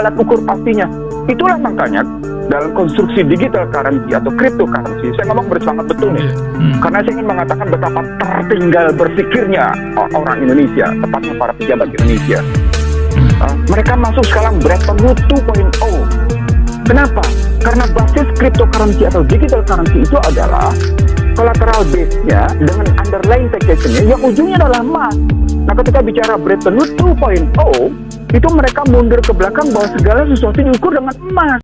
alat ukur pastinya. Itulah makanya dalam konstruksi digital currency atau cryptocurrency, saya ngomong bersemangat betul nih. Karena saya ingin mengatakan betapa tertinggal berpikirnya orang Indonesia, tepatnya para pejabat Indonesia. Mereka masuk sekarang Bretton Woods 2.0. Kenapa? Karena basis cryptocurrency atau digital currency itu adalah collateral base-nya dengan underlying taxation-nya yang ujungnya adalah emas. Nah, ketika bicara Bretton Woods 2.0, itu mereka mundur ke belakang bahwa segala sesuatu diukur dengan emas.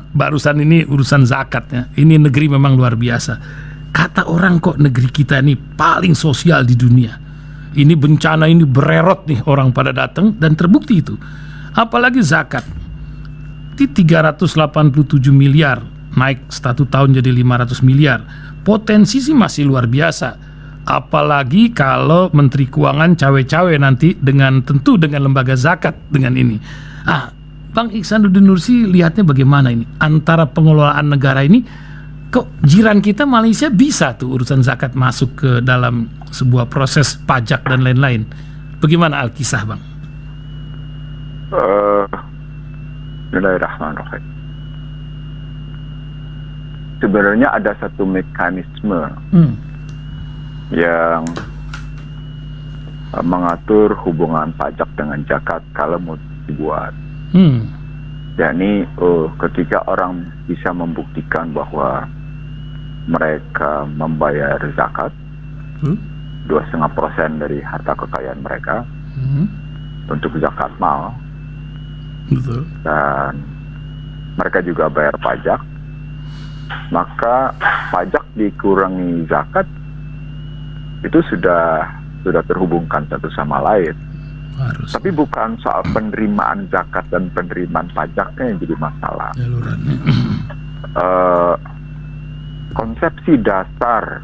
Barusan ini urusan zakatnya. Ini negeri memang luar biasa. Kata orang kok negeri kita ini paling sosial di dunia. Ini bencana ini bererot nih, orang pada datang dan terbukti itu. Apalagi zakat. Di 387 miliar naik 1 tahun jadi 500 miliar. Potensi sih masih luar biasa. Apalagi kalau Menteri Keuangan cawe-cawe nanti dengan tentu dengan lembaga zakat dengan ini. Bang Ihsanuddin Nursi lihatnya bagaimana ini antara pengelolaan negara ini, kok jiran kita Malaysia bisa tuh urusan zakat masuk ke dalam sebuah proses pajak dan lain-lain. Bagaimana Alkisah, Bang? Bismillahirrahmanirrahim. Sebenarnya ada satu mekanisme yang mengatur hubungan pajak dengan zakat kalau mau dibuat. Yakni ketika orang bisa membuktikan bahwa mereka membayar zakat 2,5% dari harta kekayaan mereka untuk zakat mal, betul, dan mereka juga bayar pajak, maka pajak dikurangi zakat itu sudah terhubungkan satu sama lain. Harus. Tapi bukan soal penerimaan zakat dan penerimaan pajaknya yang jadi masalah. Konsepsi dasar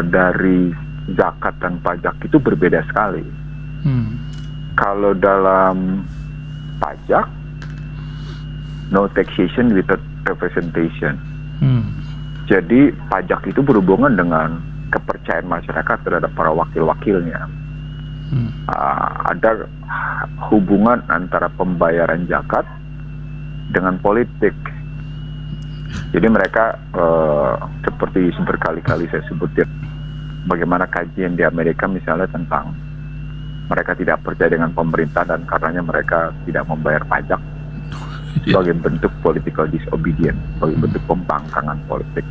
dari zakat dan pajak itu berbeda sekali. Kalau dalam pajak, no taxation without representation. Jadi pajak itu berhubungan dengan kepercayaan masyarakat terhadap para wakil-wakilnya. Ada hubungan antara pembayaran zakat dengan politik. Jadi mereka seperti berkali-kali saya sebutin bagaimana kajian di Amerika misalnya tentang mereka tidak percaya dengan pemerintah dan karenanya mereka tidak membayar pajak sebagai bentuk political disobedience, sebagai bentuk pembangkangan politik.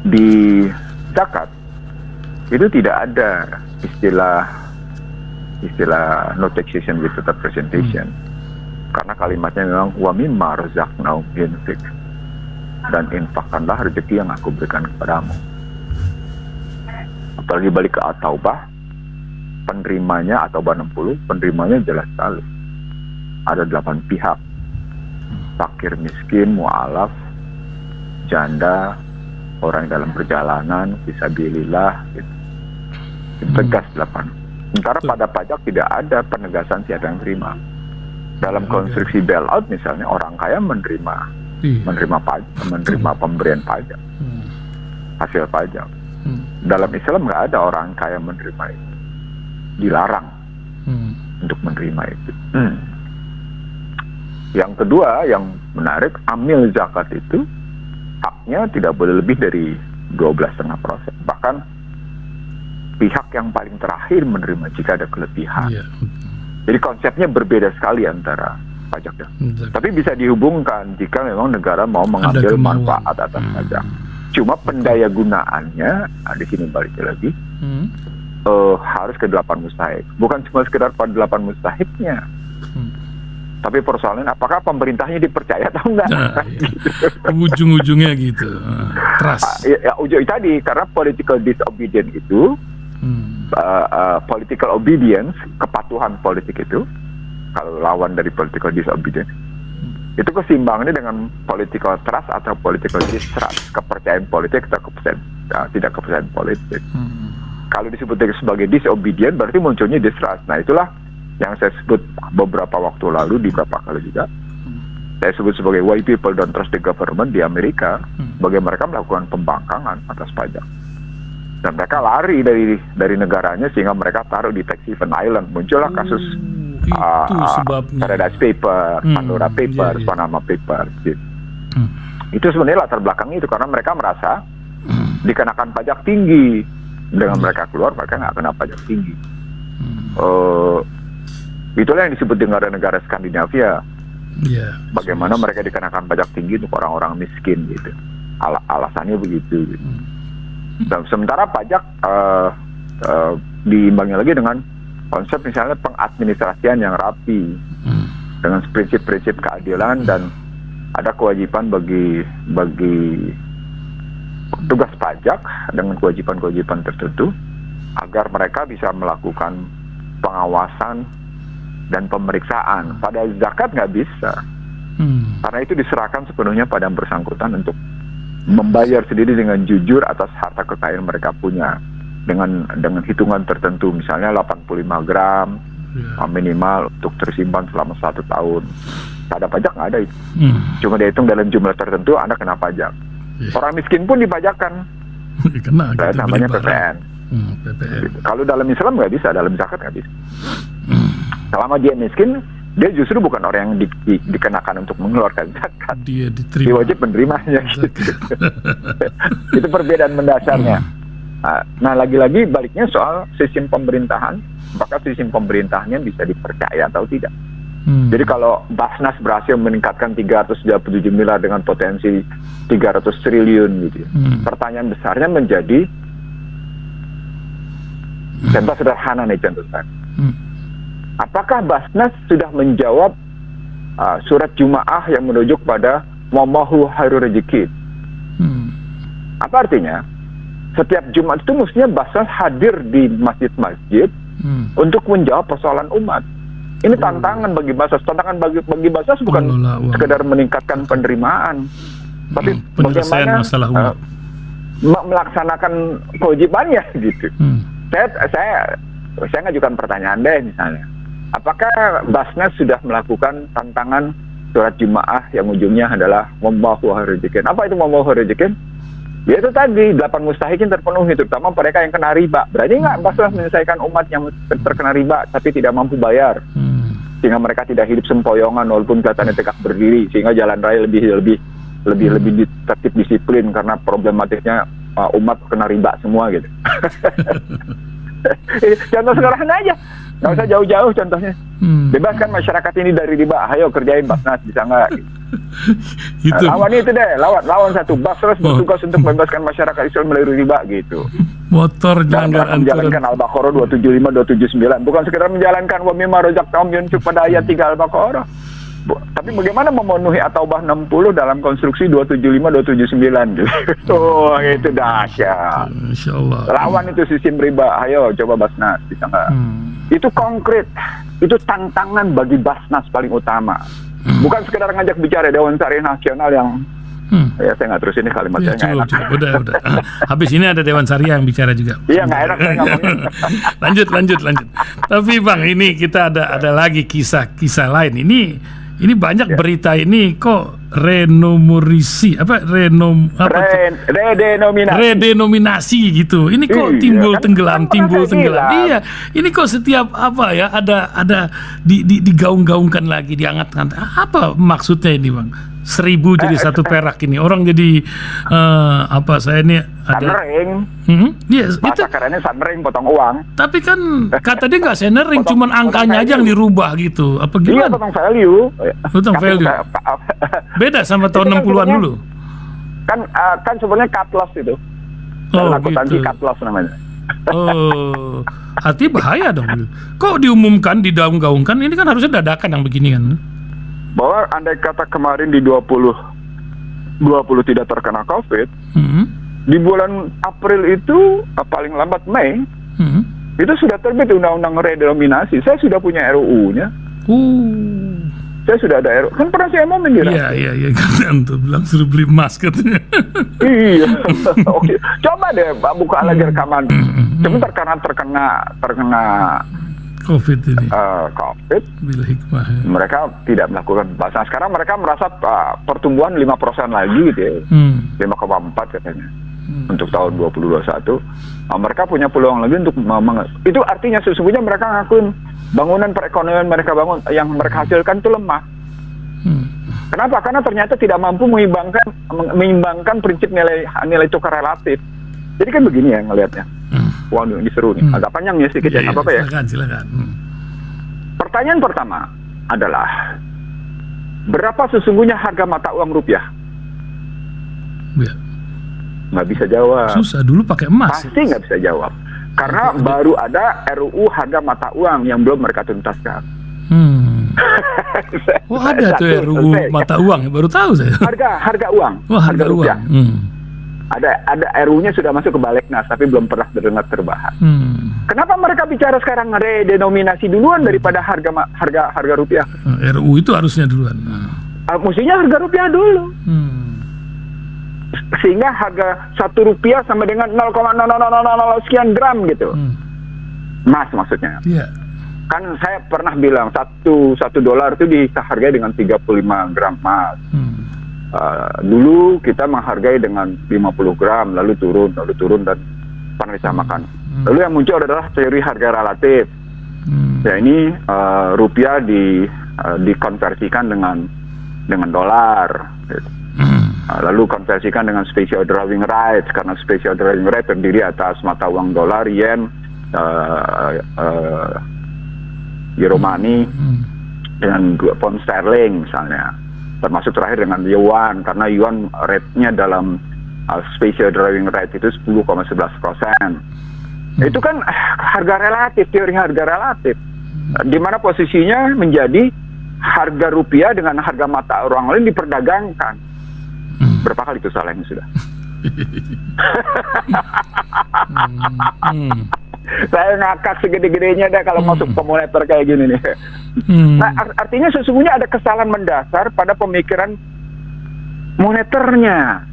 Di zakat itu tidak ada istilah no taxation without representation, karena kalimatnya memang wa mimma razaqnahum yunfiq, dan infakkanlah rezeki yang aku berikan kepadamu. Apalagi balik ke At-Taubah, penerimanya At-Taubah 60, penerimanya jelas sekali ada 8 pihak: fakir, miskin, mu'alaf, janda, orang dalam perjalanan, fisabilillah, gitu. Tegas 8. Sementara pada pajak tidak ada penegasan siapa yang terima. Dalam konstruksi bailout misalnya, orang kaya menerima pemberian pajak, hasil pajak. Dalam Islam nggak ada orang kaya menerima itu, dilarang untuk menerima itu. Yang kedua yang menarik, amil zakat itu haknya tidak boleh lebih dari 12,5%. Bahkan pihak yang paling terakhir menerima jika ada kelebihan. Jadi konsepnya berbeda sekali antara pajaknya. Tapi bisa dihubungkan jika memang negara mau mengambil manfaat atas pajak. Cuma pendaya gunaannya, di sini balik lagi, harus ke 8 mustahik. Bukan cuma sekedar pada 8 mustahiknya. Tapi persoalannya apakah pemerintahnya dipercaya atau enggak? Ujung-ujungnya gitu. Trust. Ujung tadi, karena political disobedience itu, political obedience, kepatuhan politik itu, kalau lawan dari political disobedience, itu keseimbangannya dengan political trust atau political distrust, kepercayaan politik atau tidak kepercayaan politik. Kalau disebut sebagai disobedient berarti munculnya distrust. Nah itulah yang saya sebut beberapa waktu lalu di beberapa kali juga. Saya sebut sebagai why people don't trust the government di Amerika. Bagaimana mereka melakukan pembangkangan atas pajak. Dan mereka lari dari negaranya sehingga mereka taruh di Tax Haven Island. Muncullah kasus itu sebabnya. Paradise Papers, Pandora Papers, Panama Papers. Gitu. Itu sebenarnya latar belakangnya itu karena mereka merasa dikenakan pajak tinggi. Dengan mereka keluar, mereka nggak kena pajak tinggi. Itulah yang disebut negara-negara Skandinavia. Bagaimana mereka dikenakan pajak tinggi untuk orang-orang miskin gitu. Alasannya begitu. Gitu. Dan sementara pajak diimbangi lagi dengan konsep misalnya pengadministrasian yang rapi, dengan prinsip-prinsip keadilan dan ada kewajiban bagi tugas pajak dengan kewajiban-kewajiban tertentu agar mereka bisa melakukan pengawasan dan pemeriksaan. Pada zakat nggak bisa, karena itu diserahkan sepenuhnya pada yang bersangkutan untuk membayar sendiri dengan jujur atas harta kekayaan mereka punya dengan hitungan tertentu, misalnya 85 gram minimal untuk tersimpan selama 1 tahun. Tak ada pajak nggak ada itu, cuma dihitung dalam jumlah tertentu Anda kena pajak. Orang miskin pun dipajakkan. Kena, gitu, namanya PPN. Kalau dalam Islam nggak bisa, dalam zakat nggak bisa. Selama dia miskin, dia justru bukan orang yang dikenakan untuk mengeluarkan zakat. Dia wajib menerimanya. Gitu. Itu perbedaan mendasarnya. Nah, lagi-lagi baliknya soal sistem pemerintahan, maka sistem pemerintahannya bisa dipercaya atau tidak. Jadi kalau Basnas berhasil meningkatkan 337 miliar dengan potensi 300 triliun gitu. Pertanyaan besarnya menjadi contoh sederhana nih, contoh sederhana. Apakah Basnas sudah menjawab surat Jumaah yang merujuk pada Wallahu Khairur Rezeki? Apa artinya? Setiap Jumat itu mestinya Basnas hadir di masjid-masjid untuk menjawab persoalan umat. Ini tantangan bagi Basnas. Tantangan bagi Basnas bukan sekedar meningkatkan penerimaan, tapi bagaimana melaksanakan kewajibannya gitu. Saya ngajukan pertanyaan deh misalnya, apakah Basnas sudah melakukan tantangan surat Jumaah yang ujungnya adalah Wallahu Khairur Rezeki? Apa itu Wallahu Khairur Rezeki? Ya itu tadi 8 mustahikin terpenuhi, terutama mereka yang kena riba. Berarti nggak Basnas menyelesaikan umat yang terkena riba tapi tidak mampu bayar, sehingga mereka tidak hidup sempoyongan walaupun kelihatannya tegak berdiri, sehingga jalan raya lebih tertib disiplin karena problematiknya umat kena riba semua gitu. Contoh sederhana aja, nggak usah jauh-jauh contohnya. Bebaskan masyarakat ini dari riba, ayo kerjain Basnas, bisa nggak? Gitu. Lawan itu deh, lawan satu. Basnas bertugas untuk membebaskan masyarakat Islam dari riba gitu. Motor jangan menjalankan Al-Baqarah 275-279, bukan sekedar menjalankan wa mimma razaqnahum yunfiqun pada ayat 3 Al-Baqarah. Tapi bagaimana memenuhi At-Taubah 60 dalam konstruksi 275-279 gitu. Itu dahsyat. Insyaallah. Lawan itu sistem riba, ayo coba Basnas, bisa nggak? Itu konkret, itu tantangan bagi Basnas paling utama. Bukan sekedar ngajak bicara Dewan Syariah Nasional yang ya saya nggak terus ini kalimatnya nggak enak. Udah. Habis ini ada Dewan Syariah yang bicara juga. Iya nggak enak saya ngomongin. Lanjut. Tapi Bang, ini kita ada lagi kisah lain. Ini banyak berita ini kok redenominasi gitu. Ini kok timbul tenggelam. Iya, ini kok setiap ada digaung-gaungkan lagi, diangkat-angkat. Apa maksudnya ini, Bang? 1000 jadi 1 perak ini. Orang jadi saya ini ada sunring. Yes, bahasa kerennya sunring, potong uang. Tapi kan kata dia nggak sunring, cuman angkanya aja yang dirubah gitu. Apa gimana? Iya, potong value. Potong value. Beda sama tahun 60-an dulu. Kan sebenarnya cut loss itu. Akuntansi cut loss namanya. Artinya bahaya dong. Kok diumumkan, digaung-gaungkan? Ini kan harusnya dadakan yang begini kan. Bahwa andai kata kemarin di 20 tidak terkena COVID, di bulan April itu paling lambat Mei, itu sudah terbit undang-undang redenominasi. Saya sudah punya RUU-nya. Saya sudah ada RUU. Kan pernah saya ngomongin di radio. Iya, kan tuh bilang suruh beli emas katanya. Iya. Oke. Coba deh buka lagi rekaman. Sebentar karena terkena COVID ini. COVID, Bila hikmah. Ya. mereka tidak melakukan pembahasan. Sekarang mereka merasa pertumbuhan 5% lagi gitu ya. 5,4 katanya. Untuk tahun 2021. Mereka punya peluang lagi untuk itu artinya sesungguhnya mereka ngakuin bangunan perekonomian yang mereka hasilkan itu lemah. Kenapa? Karena ternyata tidak mampu mengimbangkan prinsip nilai tukar relatif. Jadi kan begini ya ngelihatnya. Wah, ini seru nih. Agak panjang ya sedikit ya, apa-apa ya. Silakan. Pertanyaan pertama adalah berapa sesungguhnya harga mata uang rupiah? Ya. Nggak bisa jawab. Susah, dulu pakai emas. Pasti nggak bisa jawab. Karena baru ada RUU harga mata uang yang belum mereka tuntaskan. Oh, ada tuh RUU mata uang, baru tahu saya. Harga uang. Wah, harga rupiah. uang. Ada RUU-nya sudah masuk ke Balegnas tapi belum pernah terdengar terbahas. Kenapa mereka bicara sekarang redenominasi duluan daripada harga rupiah? RUU itu harusnya duluan. Mestinya harga rupiah dulu. Sehingga harga 1 rupiah sama dengan 0,0000 sekian gram gitu. Emas maksudnya. Iya. Kan saya pernah bilang $1 itu dihargai dengan 35 gram emas. Dulu kita menghargai dengan 50 gram, lalu turun dan pernah disamakan. Lalu yang muncul adalah teori harga relatif. Ya ini rupiah dikonversikan dengan dolar. Gitu. Lalu konversikan dengan special drawing rights, karena special drawing rights terdiri atas mata uang dolar, yen, euro money, dan pound sterling misalnya. Termasuk terakhir dengan yuan, karena yuan rate-nya dalam special drawing rights itu 10,11%. Itu kan harga relatif, teori harga relatif. Di mana posisinya menjadi harga rupiah dengan harga mata uang lain diperdagangkan. Berapa kali itu salahnya sudah? Saya ngakak segede-gedenya deh kalau masuk pemonitor kayak gini nih. Nah, artinya sesungguhnya ada kesalahan mendasar pada pemikiran moneternya.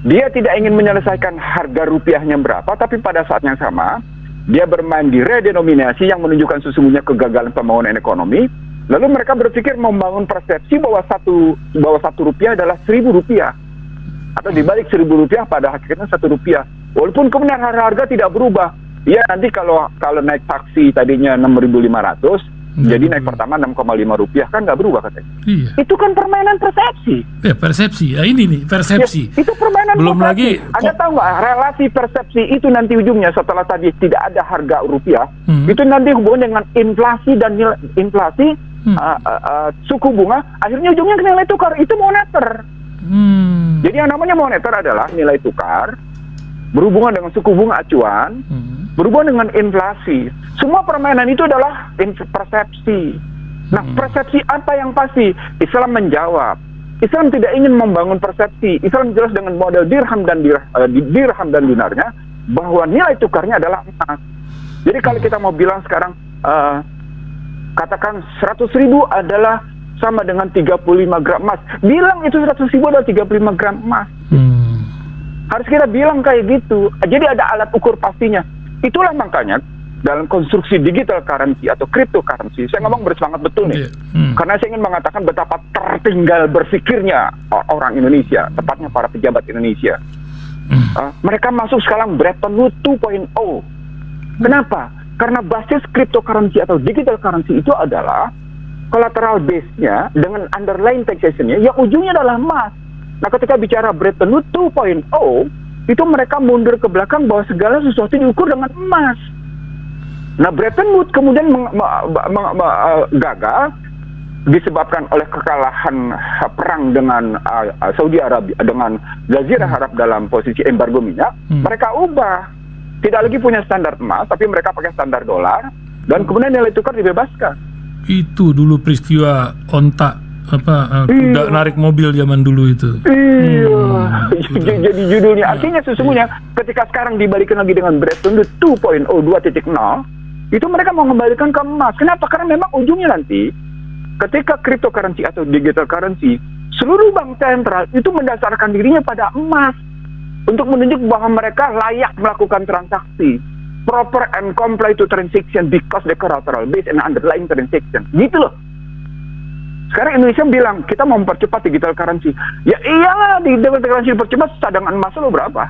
Dia tidak ingin menyelesaikan harga rupiahnya berapa, tapi pada saat yang sama dia bermain di redenominasi yang menunjukkan sesungguhnya kegagalan pembangunan ekonomi. Lalu mereka berpikir membangun persepsi bahwa satu rupiah adalah 1.000 rupiah. Atau dibalik 1.000 rupiah pada hakikatnya 1 rupiah. Walaupun kemudian harga tidak berubah. Ya nanti kalau naik taksi tadinya 6.500, jadi naik pertama 6,5 rupiah, kan nggak berubah katanya. Iya. Itu kan permainan persepsi. Ya persepsi, ya ini nih persepsi. Ya, itu permainan belum persepsi. Lagi Anda tahu nggak relasi persepsi itu nanti ujungnya setelah tadi tidak ada harga rupiah, itu nanti hubungan dengan inflasi dan inflasi. Suku bunga, akhirnya ujungnya nilai tukar, itu moneter. Jadi yang namanya moneter adalah nilai tukar berhubungan dengan suku bunga acuan, berhubungan dengan inflasi. Semua permainan itu adalah persepsi. Nah, persepsi apa yang pasti? Islam menjawab. Islam tidak ingin membangun persepsi. Islam jelas dengan model dirham dan dinarnya bahwa nilai tukarnya adalah emas. Jadi kalau kita mau bilang sekarang katakan 100.000 adalah sama dengan 35 gram emas. Bilang itu 100.000 adalah 35 gram emas. Harus kita bilang kayak gitu. Jadi ada alat ukur pastinya. Itulah makanya dalam konstruksi digital currency atau cryptocurrency, saya ngomong bersemangat betul nih. Karena saya ingin mengatakan betapa tertinggal berpikirnya orang Indonesia, tepatnya para pejabat Indonesia. Mereka masuk sekarang Bretton Woods 2.0. Kenapa? Karena basis cryptocurrency atau digital currency itu adalah collateral base-nya dengan underlying taxation-nya yang ujungnya adalah emas. Nah, ketika bicara Bretton Woods 2.0, itu mereka mundur ke belakang bahwa segala sesuatu diukur dengan emas. Nah, Bretton Woods kemudian gagal disebabkan oleh kekalahan perang dengan Saudi Arabia, dengan Jazirah Arab dalam posisi embargo minyak. Mereka ubah. Tidak lagi punya standar emas, tapi mereka pakai standar dolar, dan kemudian nilai tukar dibebaskan. Itu dulu peristiwa ontak kuda narik mobil zaman dulu itu. Jadi judulnya artinya sesungguhnya ketika sekarang dibalikin lagi dengan Bretton Woods 2.0, 2.0, itu mereka mau kembalikan ke emas. Kenapa? Karena memang ujungnya nanti ketika cryptocurrency atau digital currency, seluruh bank sentral itu mendasarkan dirinya pada emas untuk menunjuk bahwa mereka layak melakukan transaksi proper and comply to transaction because the collateral based and underlying transaction. Gitu loh. Sekarang Indonesia bilang kita mau mempercepat digital currency. Ya iyalah, di digital currency dipercepat, cadangan emas lo berapa?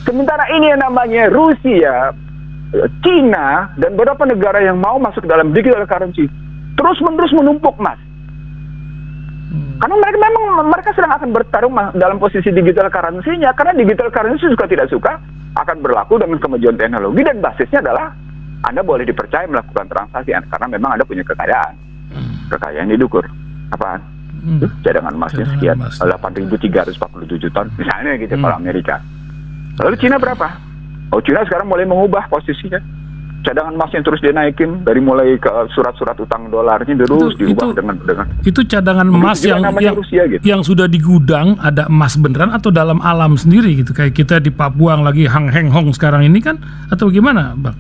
Sementara ini yang namanya Rusia, Cina, dan beberapa negara yang mau masuk dalam digital currency terus-menerus menumpuk emas. Karena mereka sedang akan bertarung dalam posisi digital currency-nya, karena digital currency suka tidak suka akan berlaku dengan kemajuan teknologi dan basisnya adalah Anda boleh dipercaya melakukan transaksi karena memang Anda punya kekayaan. Kekayaan diukur. Apaan? Cadangan emasnya sekian, 8.347 ton misalnya gitu kalau Amerika. Lalu Cina berapa? Oh, Cina sekarang mulai mengubah posisinya. Cadangan emasnya terus dinaikin dari mulai ke surat-surat utang dolarnya terus diubah dengan itu cadangan emas Rusia, gitu. Yang sudah di gudang ada emas beneran atau dalam alam sendiri gitu, kayak kita di Papua lagi Heng Hong sekarang ini kan, atau gimana, Bang?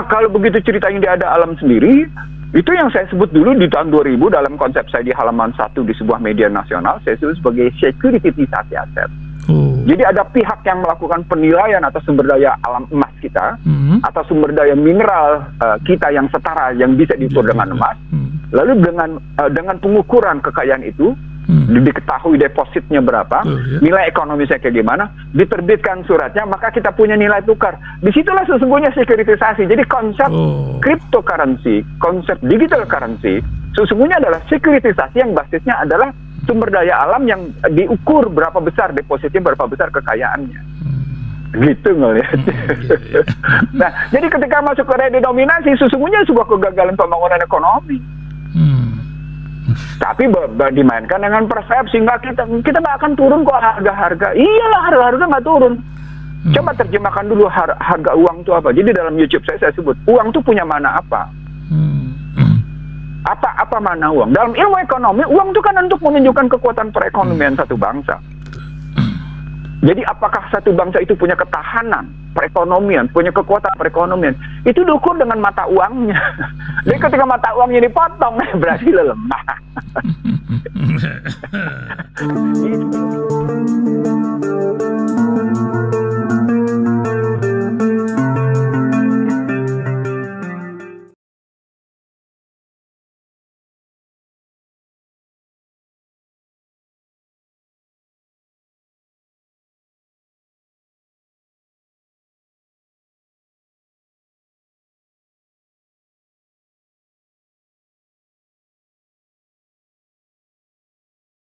Kalau begitu ceritanya dia ada alam sendiri, itu yang saya sebut dulu di tahun 2000 dalam konsep saya di halaman 1 di sebuah media nasional, saya sebut sebagai securitisasi aset. Jadi ada pihak yang melakukan penilaian atas sumber daya alam emas kita, atau sumber daya mineral kita yang setara, yang bisa diukur dengan emas. Lalu dengan pengukuran kekayaan itu, diketahui depositnya berapa, nilai ekonomisnya kayak gimana, diterbitkan suratnya, maka kita punya nilai tukar. Disitulah sesungguhnya sekuritisasi. Jadi konsep cryptocurrency, konsep digital currency, sesungguhnya adalah sekuritisasi yang basisnya adalah sumber daya alam yang diukur berapa besar depositnya, berapa besar kekayaannya. Gitu ngelihatnya. Nah, jadi ketika masuk ke redenominasi, sesungguhnya sebuah kegagalan pembangunan ekonomi. Tapi dimainkan dengan persepsi, kita nggak akan turun kok harga-harga. Iyalah, harga-harga nggak turun. Coba terjemahkan dulu harga uang itu apa. Jadi dalam YouTube saya sebut, uang itu punya mana apa? Apa mana uang? Dalam ilmu ekonomi, uang itu kan untuk menunjukkan kekuatan perekonomian satu bangsa. Jadi apakah satu bangsa itu punya ketahanan perekonomian, punya kekuatan perekonomian, itu diukur dengan mata uangnya. Jadi ketika mata uangnya dipotong, berarti lemah.